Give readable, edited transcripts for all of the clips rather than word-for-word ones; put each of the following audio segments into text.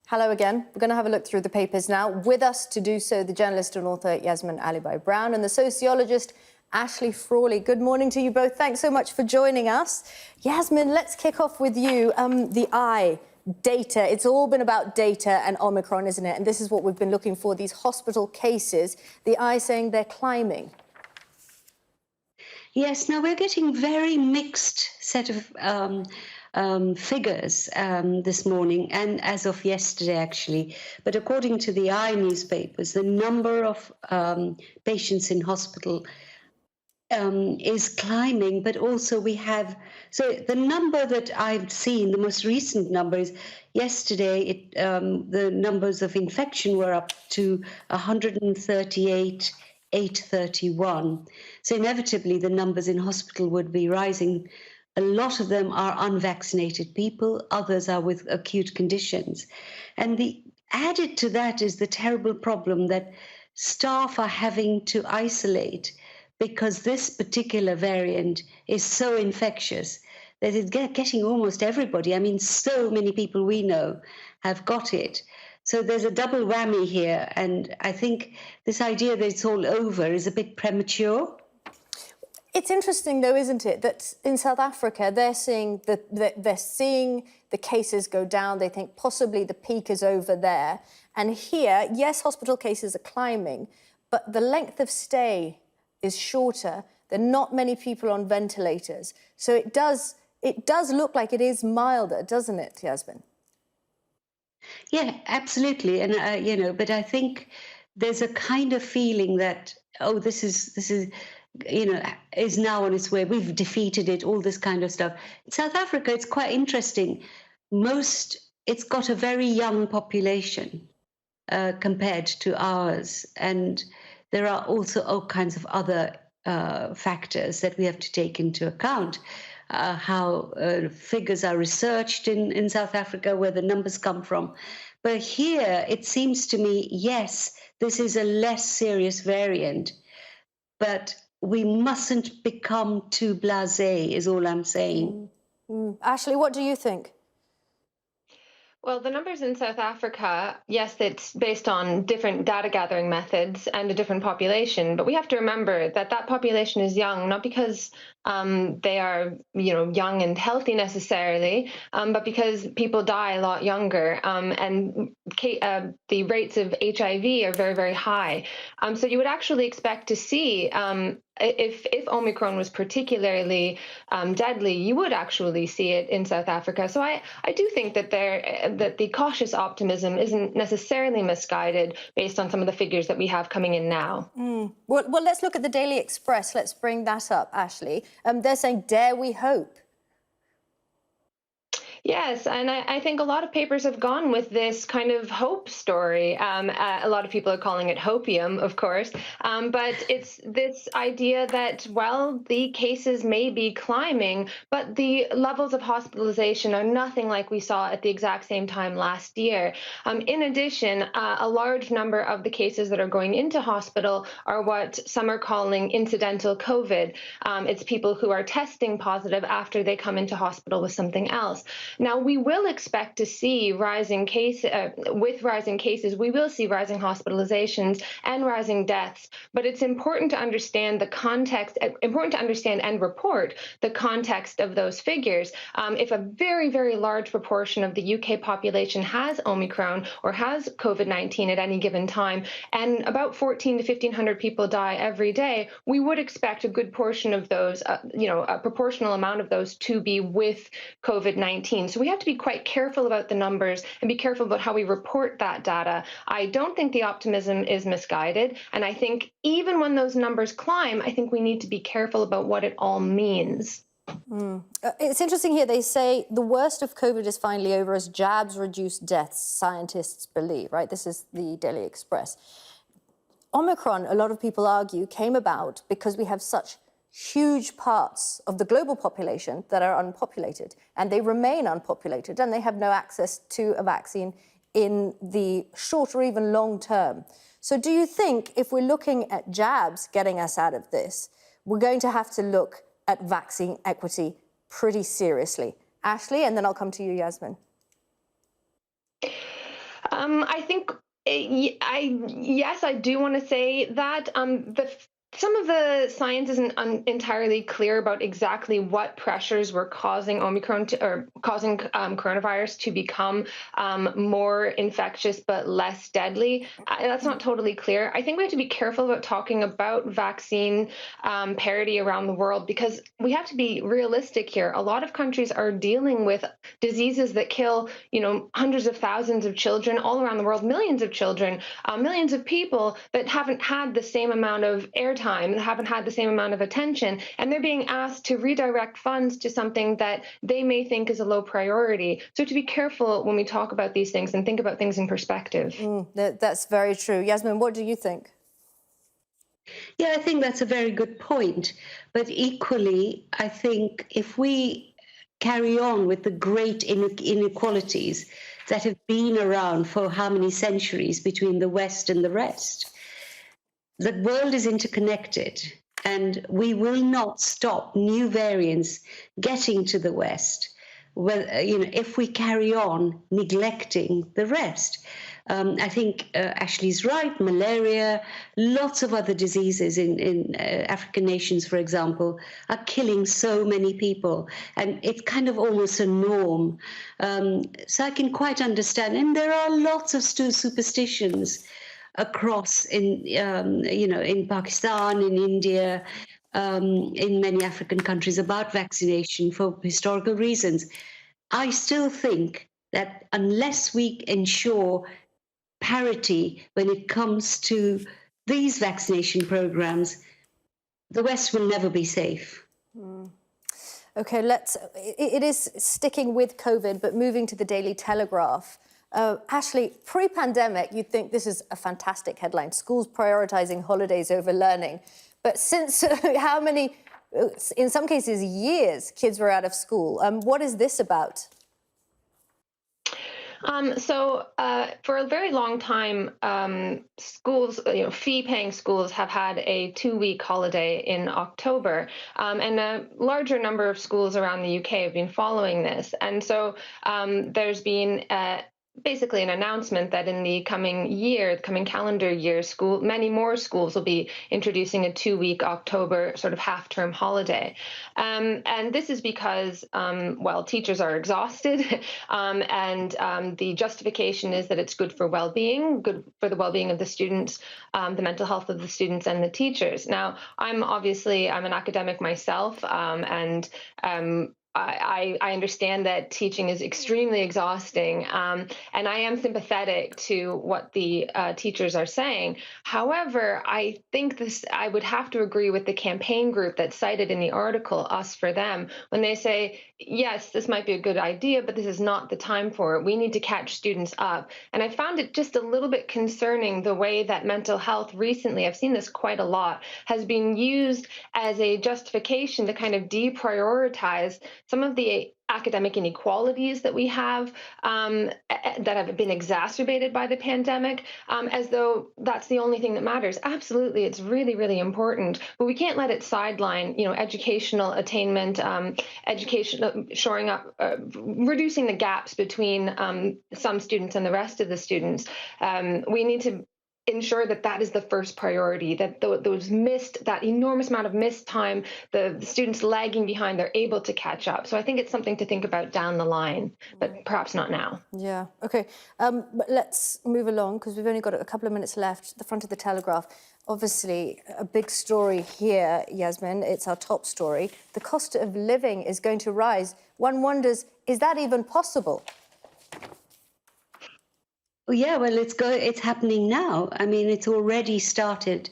Hello again. We're going to have a look through the papers now. With us to do so, the journalist and author Yasmin Alibhai Brown and the sociologist Ashley Frawley. Good morning to you both. Thanks so much for joining us. Yasmin, let's kick off with you. The eye, data. It's all been about data and Omicron, isn't it? And this is what we've been looking for, these hospital cases. The eye saying they're climbing. Yes, now we're getting very mixed set of figures this morning and as of yesterday, actually. But according to the newspapers, the number of patients in hospital is climbing, but also we have, so the number that I've seen, the most recent number is yesterday, the numbers of infection were up to 138,831. So inevitably the numbers in hospital would be rising. A lot of them are unvaccinated people, others are with acute conditions. And the added to that is the terrible problem that staff are having to isolate because this particular variant is so infectious that it's getting almost everybody. I mean, so many people we know have got it. So there's a double whammy here. And I think this idea that it's all over is a bit premature. It's interesting, though, isn't it, that in South Africa, they're seeing the cases go down. They think possibly the peak is over there. And here, yes, hospital cases are climbing, but the length of stay is shorter. There are not many people on ventilators. So it does look like it is milder, doesn't it, Yasmin? Yeah, absolutely. And, but I think there's a kind of feeling that, oh, this is is now on its way. We've defeated it, all this kind of stuff. In South Africa, it's quite interesting. It's got a very young population compared to ours. And there are also all kinds of other factors that we have to take into account. How figures are researched in South Africa, where the numbers come from. But here, it seems to me, yes, this is a less serious variant, but we mustn't become too blasé, is all I'm saying. Ashley, what do you think? Well, the numbers in South Africa, yes, it's based on different data gathering methods and a different population, but we have to remember that that population is young, not because they are, young and healthy necessarily, but because people die a lot younger, and the rates of HIV are very, very high. So you would actually expect to see if Omicron was particularly deadly, you would actually see it in South Africa. So I do think that that the cautious optimism isn't necessarily misguided based on some of the figures that we have coming in now. Well, let's look at the Daily Express. Let's bring that up, Ashley. They're saying, dare we hope? Yes, and I think a lot of papers have gone with this kind of hope story. A lot of people are calling it hopium, of course, but it's this idea that, well, the cases may be climbing, but the levels of hospitalization are nothing like we saw at the exact same time last year. In addition, a large number of the cases that are going into hospital are what some are calling incidental COVID. It's people who are testing positive after they come into hospital with something else. Now, we will expect to see rising cases, we will see rising hospitalizations and rising deaths, but it's important to understand the context, important to understand and report the context of those figures. If a very, very large proportion of the UK population has Omicron or has COVID-19 at any given time, and about 1,400 to 1,500 people die every day, we would expect a good portion of those, a proportional amount of those to be with COVID-19. So we have to be quite careful about the numbers and be careful about how we report that data. I don't think the optimism is misguided. And I think even when those numbers climb, I think we need to be careful about what it all means. It's interesting here. They say the worst of COVID is finally over as jabs reduce deaths, scientists believe, right? This is the Daily Express. Omicron, a lot of people argue, came about because we have such huge parts of the global population that are unpopulated, and they remain unpopulated, and they have no access to a vaccine in the short or even long term. So do you think if we're looking at jabs getting us out of this, we're going to have to look at vaccine equity pretty seriously? Ashley, and then I'll come to you, Yasmin. I think, yes, I do want to say that some of the science isn't entirely clear about exactly what pressures were causing Omicron or causing coronavirus to become more infectious but less deadly. That's not totally clear. I think we have to be careful about talking about vaccine parity around the world, because we have to be realistic here. A lot of countries are dealing with diseases that kill, hundreds of thousands of children all around the world, millions of children, millions of people that haven't had the same amount of airtime, that haven't had the same amount of attention, and they're being asked to redirect funds to something that they may think is a low priority. So to be careful when we talk about these things and think about things in perspective. That's very true. Yasmin, what do you think? Yeah, I think that's a very good point. But equally, I think if we carry on with the great inequalities that have been around for how many centuries between the West and the rest, the world is interconnected, and we will not stop new variants getting to the West, if we carry on neglecting the rest. I think Ashley's right. Malaria, lots of other diseases in African nations, for example, are killing so many people, and it's kind of almost a norm. So I can quite understand, and there are lots of superstitions across in Pakistan, in India, in many African countries about vaccination for historical reasons. I still think that unless we ensure parity when it comes to these vaccination programs, the West will never be safe. Okay, it is sticking with COVID, but moving to the Daily Telegraph. Ashley, pre-pandemic, you'd think this is a fantastic headline, schools prioritizing holidays over learning. But since how many, in some cases, years, kids were out of school, what is this about? For a very long time, schools, fee-paying schools have had a 2-week holiday in October, and a larger number of schools around the UK have been following this. And so there's been basically an announcement that in the coming calendar year, many more schools will be introducing a 2-week October sort of half-term holiday. And this is because, teachers are exhausted, and the justification is that it's good for well-being, good for the well-being of the students, the mental health of the students and the teachers. Now, I'm an academic myself, and I understand that teaching is extremely exhausting, and I am sympathetic to what the teachers are saying. However, I think I would have to agree with the campaign group that's cited in the article, Us for Them, when they say, yes, this might be a good idea, but this is not the time for it. We need to catch students up. And I found it just a little bit concerning the way that mental health recently, I've seen this quite a lot, has been used as a justification to kind of deprioritize some of the academic inequalities that we have that have been exacerbated by the pandemic, as though that's the only thing that matters. Absolutely, it's really, really important, but we can't let it sideline, educational attainment, shoring up, reducing the gaps between some students and the rest of the students. We need to ensure that is the first priority, that that enormous amount of missed time, the students lagging behind, they're able to catch up. So I think it's something to think about down the line, but perhaps not now. Yeah, okay. But let's move along, because we've only got a couple of minutes left. The front of the Telegraph, obviously a big story here, Yasmin. It's our top story. The cost of living is going to rise. One wonders, is that even possible? Yeah, well, it's happening now. I mean, it's already started.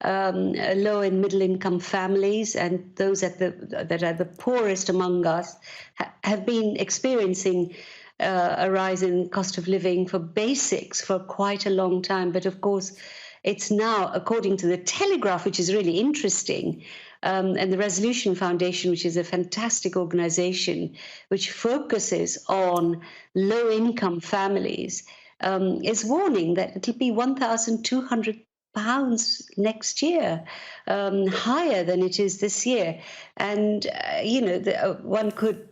Low and middle income families and those that are the poorest among us have been experiencing a rise in cost of living for basics for quite a long time. But of course, it's now, according to the Telegraph, which is really interesting, and the Resolution Foundation, which is a fantastic organization which focuses on low income families, is warning that it'll be £1,200 next year, higher than it is this year. And, one could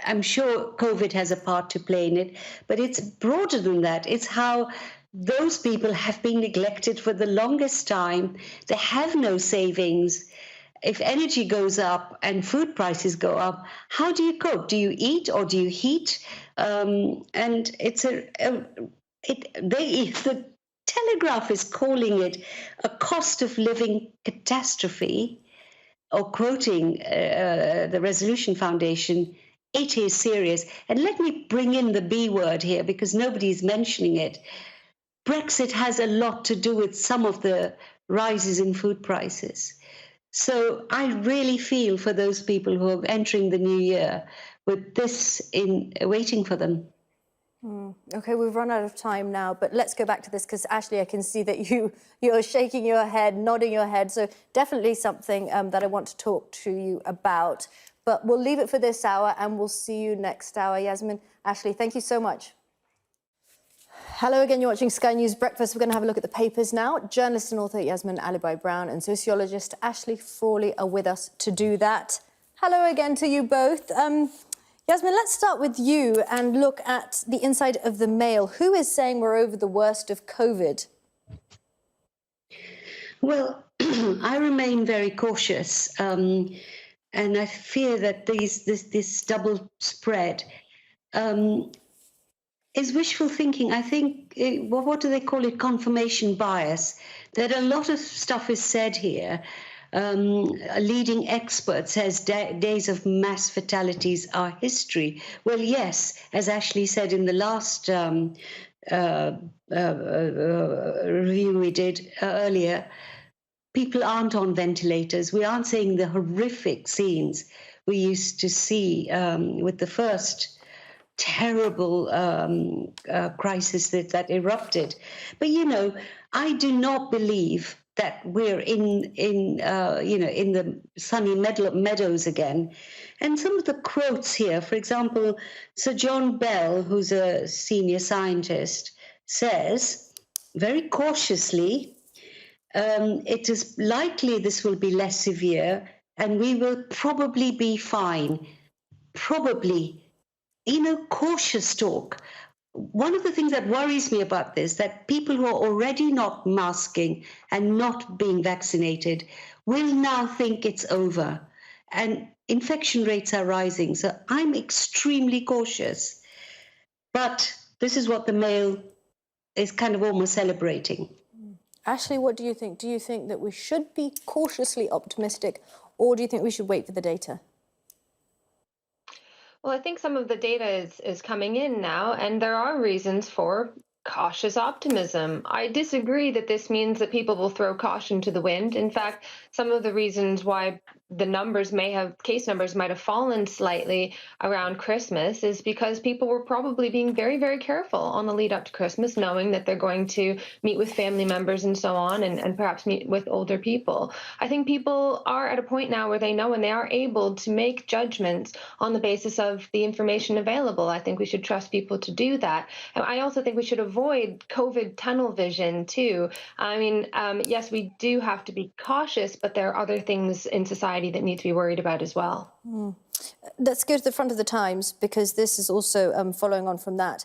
I'm sure COVID has a part to play in it, but it's broader than that. It's how those people have been neglected for the longest time. They have no savings. If energy goes up and food prices go up, how do you cope? Do you eat or do you heat? And it's the Telegraph is calling it a cost of living catastrophe, or quoting the Resolution Foundation. It is serious. And let me bring in the B word here, because nobody's mentioning it. Brexit has a lot to do with some of the rises in food prices. So I really feel for those people who are entering the new year with this waiting for them. Okay, we've run out of time now, but let's go back to this, because Ashley, I can see that you're shaking your head, nodding your head. So definitely something that I want to talk to you about. But we'll leave it for this hour, and we'll see you next hour. Yasmin, Ashley, thank you so much. Hello again, you're watching Sky News Breakfast. We're going to have a look at the papers now. Journalist and author Yasmin Alibhai Brown and sociologist Ashley Frawley are with us to do that. Hello again to you both. Yasmin, let's start with you and look at the inside of the Mail. Who is saying we're over the worst of COVID? Well, I remain very cautious, and I fear that this double spread is wishful thinking. I think, what do they call it? Confirmation bias. That a lot of stuff is said here. A leading expert says days of mass fatalities are history. Well, yes, as Ashley said in the last review we did earlier, people aren't on ventilators. We aren't seeing the horrific scenes we used to see with the first terrible crisis that erupted. But, I do not believe that we're in the sunny meadows again. And some of the quotes here, for example, Sir John Bell, who's a senior scientist, says very cautiously, it is likely this will be less severe and we will probably be fine. Probably. Cautious talk. One of the things that worries me about this, that people who are already not masking and not being vaccinated will now think it's over. And infection rates are rising. So I'm extremely cautious. But this is what the Mail is kind of almost celebrating. Ashley, what do you think? Do you think that we should be cautiously optimistic, or do you think we should wait for the data? Well, I think some of the data is coming in now, and there are reasons for cautious optimism. I disagree that this means that people will throw caution to the wind. In fact, some of the reasons why the case numbers might have fallen slightly around Christmas is because people were probably being very, very careful on the lead up to Christmas, knowing that they're going to meet with family members and so on, and perhaps meet with older people. I think people are at a point now where they know and they are able to make judgments on the basis of the information available. I think we should trust people to do that. And I also think we should avoid COVID tunnel vision too. I mean, yes, we do have to be cautious, but there are other things in society that need to be worried about as well. Let's go to the front of the Times, because this is also following on from that.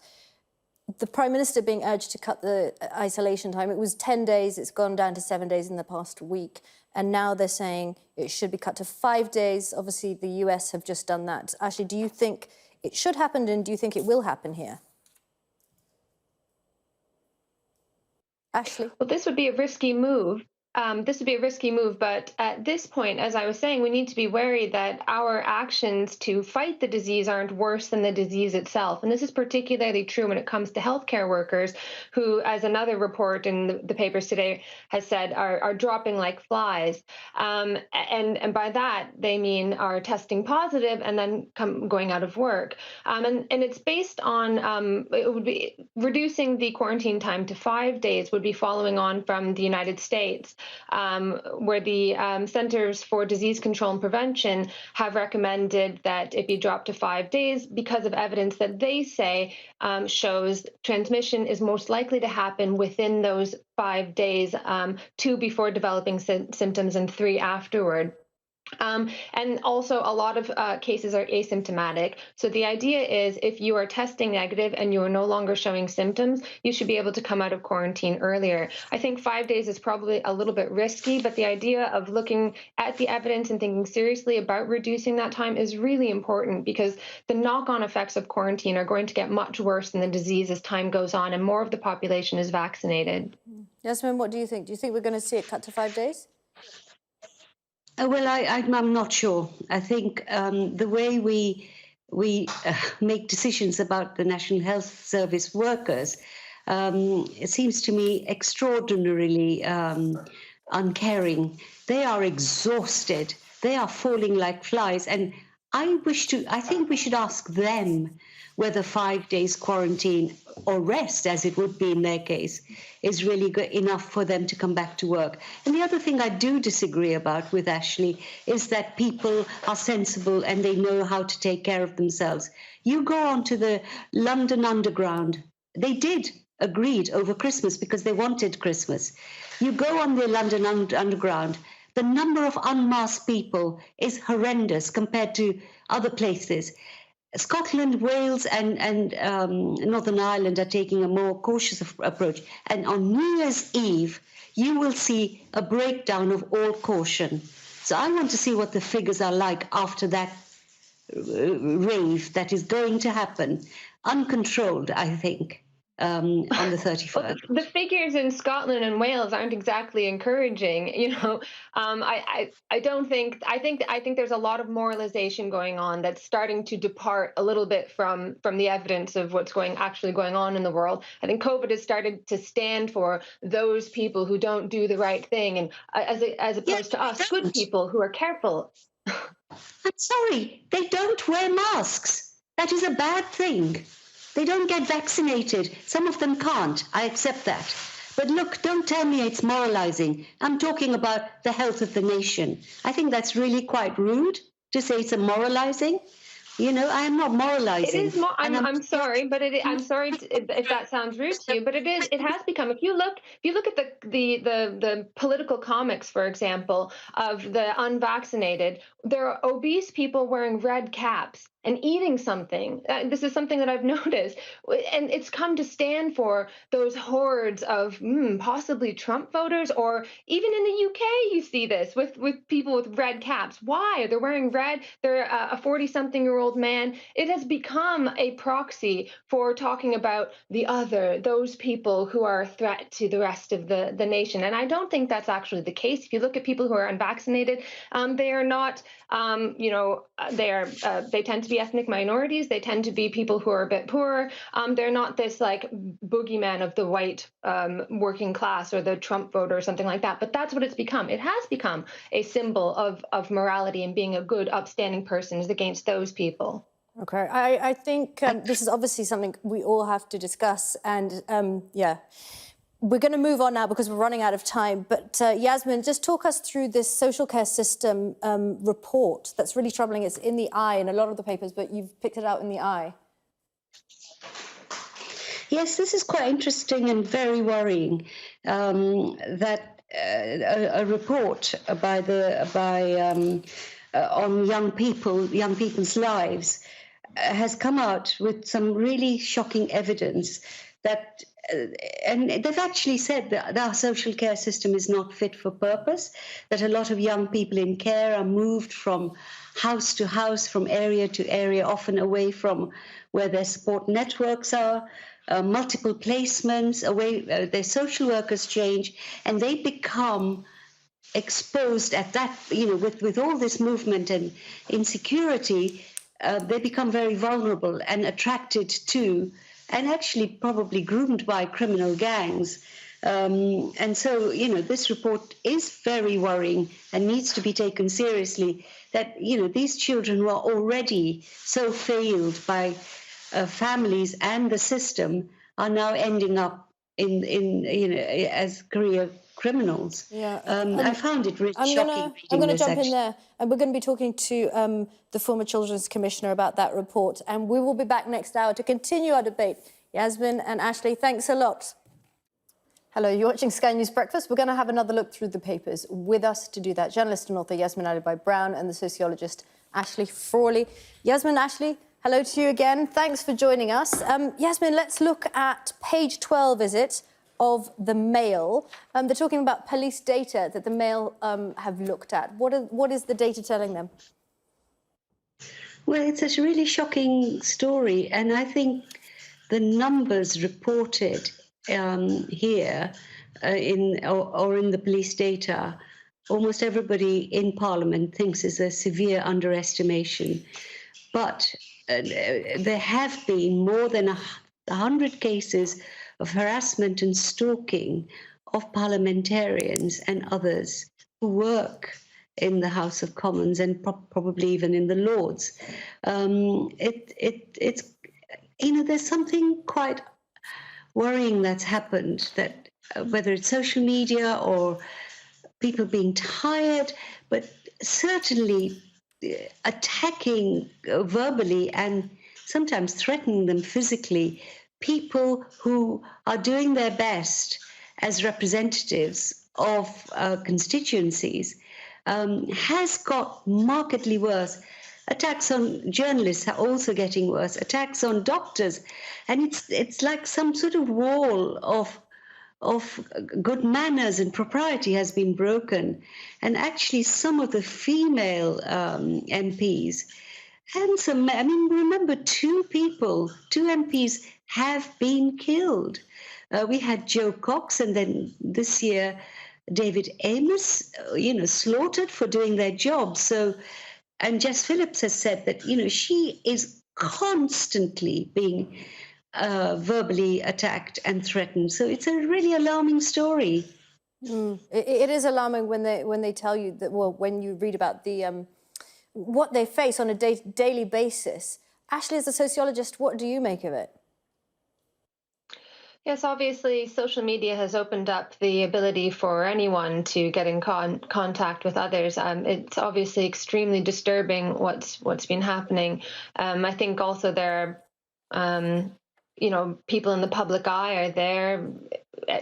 The Prime Minister being urged to cut the isolation time. It was 10 days, it's gone down to 7 days in the past week. And now they're saying it should be cut to 5 days. Obviously, the US have just done that. Ashley, do you think it should happen, and do you think it will happen here? Ashley? Well, this would be a risky move. But at this point, as I was saying, we need to be wary that our actions to fight the disease aren't worse than the disease itself. And this is particularly true when it comes to healthcare workers who, as another report in the papers today has said, are dropping like flies. And by that, they mean are testing positive and then going out of work. And it's based on, it would be reducing the quarantine time to 5 days would be following on from the United States. Where the Centers for Disease Control and Prevention have recommended that it be dropped to 5 days because of evidence that they say shows transmission is most likely to happen within those 5 days, 2 before developing symptoms and 3 afterward. And also, a lot of cases are asymptomatic. So the idea is if you are testing negative and you are no longer showing symptoms, you should be able to come out of quarantine earlier. I think 5 days is probably a little bit risky, but the idea of looking at the evidence and thinking seriously about reducing that time is really important, because the knock-on effects of quarantine are going to get much worse than the disease as time goes on and more of the population is vaccinated. Yasmin, what do you think? Do you think we're going to see it cut to 5 days? Well, I'm not sure. I think the way we make decisions about the National Health Service workers, it seems to me extraordinarily uncaring. They are exhausted. They are falling like flies. And I think we should ask them whether 5 days quarantine or rest, as it would be in their case, is really good enough for them to come back to work. And the other thing I do disagree about with Ashley is that people are sensible and they know how to take care of themselves. You go onto the London Underground. They did agreed over Christmas because they wanted Christmas. You go on the London Underground, the number of unmasked people is horrendous compared to other places. Scotland, Wales, and Northern Ireland are taking a more cautious approach. And on New Year's Eve, you will see a breakdown of all caution. So I want to see what the figures are like after that rave that is going to happen, uncontrolled, I think. On the 31st. Well, the figures in Scotland and Wales aren't exactly encouraging. I don't think. I think there's a lot of moralization going on that's starting to depart a little bit from the evidence of what's actually going on in the world. I think COVID has started to stand for those people who don't do the right thing, and as opposed to us, good people who are careful. I'm sorry, they don't wear masks. That is a bad thing. They don't get vaccinated. Some of them can't. I accept that. But look, don't tell me it's moralizing. I'm talking about the health of the nation. I think that's really quite rude to say it's a moralizing. I am not moralizing. It is. I'm sorry, but I'm sorry if that sounds rude to you, but it is. It has become. If you look at the political comics, for example, of the unvaccinated, there are obese people wearing red caps and eating something. This is something that I've noticed, and it's come to stand for those hordes of possibly Trump voters, or even in the UK, you see this with people with red caps. Why? They're wearing red. They're a 40-something-year-old man. It has become a proxy for talking about the other, those people who are a threat to the rest of the nation. And I don't think that's actually the case. If you look at people who are unvaccinated, they are not. They tend to be ethnic minorities. They tend to be people who are a bit poorer. They're not this like boogeyman of the white working class or the Trump voter or something like that. But that's what it's become. It has become a symbol of morality, and being a good, upstanding person is against those people. Okay, I think this is obviously something we all have to discuss, and we're going to move on now because we're running out of time. But Yasmin, just talk us through this social care system report that's really troubling. It's in the Eye in a lot of the papers, but you've picked it out in the Eye. Yes, this is quite interesting and very worrying. That a report on young people's lives has come out with some really shocking evidence that. And they've actually said that our social care system is not fit for purpose, that a lot of young people in care are moved from house to house, from area to area, often away from where their support networks are, multiple placements, their social workers change, and they become exposed at that, with all this movement and insecurity, they become very vulnerable and attracted to, and actually probably groomed by criminal gangs. And so, this report is very worrying and needs to be taken seriously, that, these children who are already so failed by families and the system are now ending up as career criminals. Yeah. I found it really shocking. I'm going to jump in there, and we're going to be talking to the former Children's Commissioner about that report, and we will be back next hour to continue our debate. Yasmin and Ashley, thanks a lot. Hello, you're watching Sky News Breakfast. We're going to have another look through the papers. With us to do that, journalist and author Yasmin Alibhai-Brown and the sociologist Ashley Frawley. Yasmin, Ashley, hello to you again. Thanks for joining us. Yasmin, let's look at page 12, is it, of the Mail. They're talking about police data that the Mail have looked at. What is the data telling them? Well, it's a really shocking story, and I think the numbers reported here in the police data, almost everybody in Parliament thinks is a severe underestimation. But there have been more than 100 cases of harassment and stalking of parliamentarians and others who work in the House of Commons and probably even in the Lords. It's there's something quite worrying that's happened, that whether it's social media or people being tired, but certainly attacking verbally and sometimes threatening them physically, people who are doing their best as representatives of constituencies, has got markedly worse. Attacks on journalists are also getting worse. Attacks on doctors, and it's like some sort of wall of good manners and propriety has been broken. And actually, some of the female MPs and some, I mean, remember, two MPs have been killed. We had Joe Cox, and then this year David Amos, slaughtered for doing their job. So. And Jess Phillips has said that, she is constantly being verbally attacked and threatened. So it's a really alarming story. It is alarming when they tell you that, well, when you read about the what they face on a daily basis. Ashley, as a sociologist, what do you make of it? Yes, obviously, social media has opened up the ability for anyone to get in contact with others. It's obviously extremely disturbing what's been happening. I think also there are, people in the public eye are there,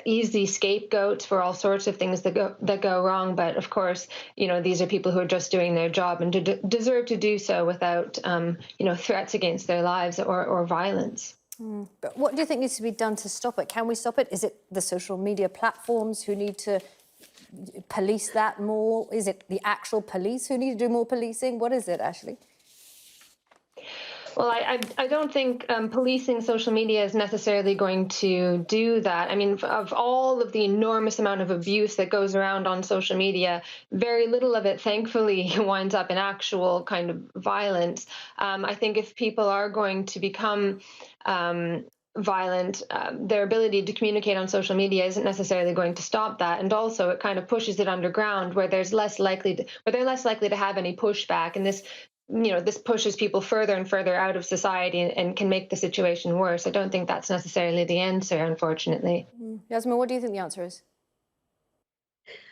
easy scapegoats for all sorts of things that go wrong. But of course, these are people who are just doing their job and deserve to do so without, threats against their lives or violence. But what do you think needs to be done to stop it? Can we stop it? Is it the social media platforms who need to police that more? Is it the actual police who need to do more policing? What is it, Ashley? Well, I don't think policing social media is necessarily going to do that. I mean, of all of the enormous amount of abuse that goes around on social media, very little of it, thankfully, winds up in actual kind of violence. I think if people are going to become violent, their ability to communicate on social media isn't necessarily going to stop that. And also, it kind of pushes it underground where they're less likely to have any pushback. And this pushes people further and further out of society and can make the situation worse. I don't think that's necessarily the answer, unfortunately. Yasmin, what do you think the answer is?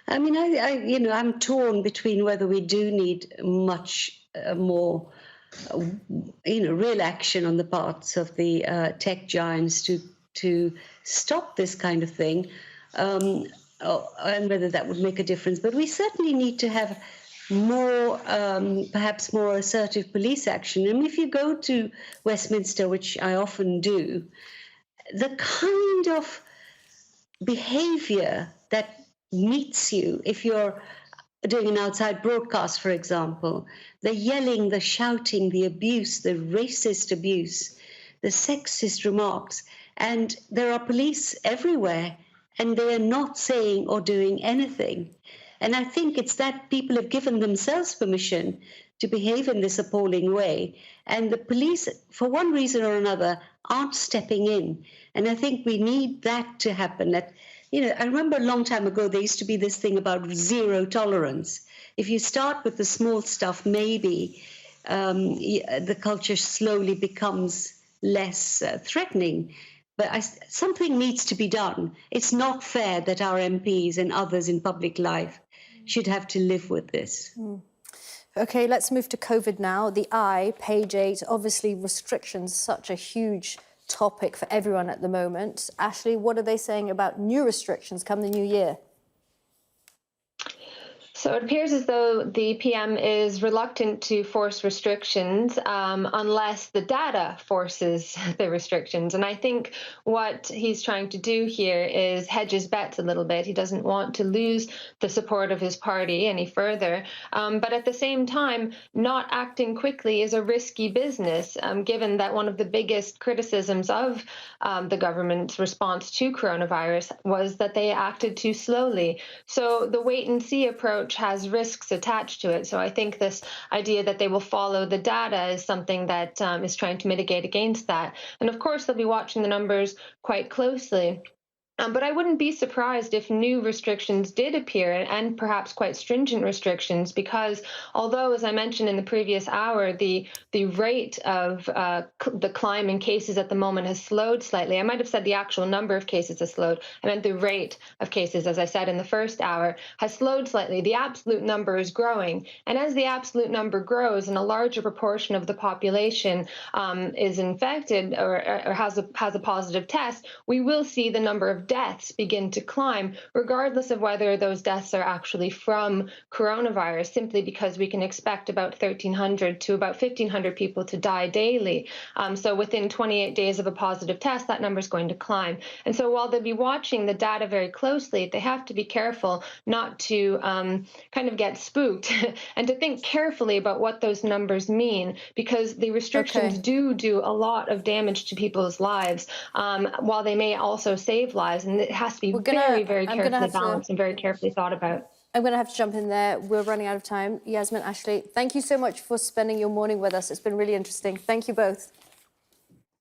I mean, I'm torn between whether we do need much more, real action on the parts of the tech giants to stop this kind of thing, and whether that would make a difference. But we certainly need to have more, perhaps more assertive police action. And if you go to Westminster, which I often do, the kind of behavior that meets you, if you're doing an outside broadcast, for example, the yelling, the shouting, the abuse, the racist abuse, the sexist remarks, and there are police everywhere, and they are not saying or doing anything. And I think it's that people have given themselves permission to behave in this appalling way. And the police, for one reason or another, aren't stepping in. And I think we need that to happen. That, I remember a long time ago, there used to be this thing about zero tolerance. If you start with the small stuff, maybe the culture slowly becomes less threatening. But something needs to be done. It's not fair that our MPs and others in public life should have to live with this. OK, let's move to COVID now. The Eye, page 8, obviously restrictions, such a huge topic for everyone at the moment. Ashley, what are they saying about new restrictions come the new year? So it appears as though the PM is reluctant to force restrictions unless the data forces the restrictions. And I think what he's trying to do here is hedge his bets a little bit. He doesn't want to lose the support of his party any further. But at the same time, not acting quickly is a risky business, given that one of the biggest criticisms of the government's response to coronavirus was that they acted too slowly. So the wait and see approach has risks attached to it. So I think this idea that they will follow the data is something that is trying to mitigate against that. And of course, they'll be watching the numbers quite closely. But I wouldn't be surprised if new restrictions did appear, and perhaps quite stringent restrictions, because although, as I mentioned in the previous hour, the rate of the climb in cases at the moment has slowed slightly. I might have said the actual number of cases has slowed. I meant the rate of cases, as I said in the first hour, has slowed slightly. The absolute number is growing. And as the absolute number grows and a larger proportion of the population is infected or has a positive test, we will see the number of deaths begin to climb, regardless of whether those deaths are actually from coronavirus, simply because we can expect about 1,300 to about 1,500 people to die daily. So within 28 days of a positive test, that number is going to climb. And so while they'll be watching the data very closely, they have to be careful not to kind of get spooked and to think carefully about what those numbers mean, because the restrictions do a lot of damage to people's lives, while they may also save lives. And it has to be very, very carefully balanced and very carefully thought about. I'm going to have to jump in there. We're running out of time. Yasmin, Ashley, thank you so much for spending your morning with us. It's been really interesting. Thank you both.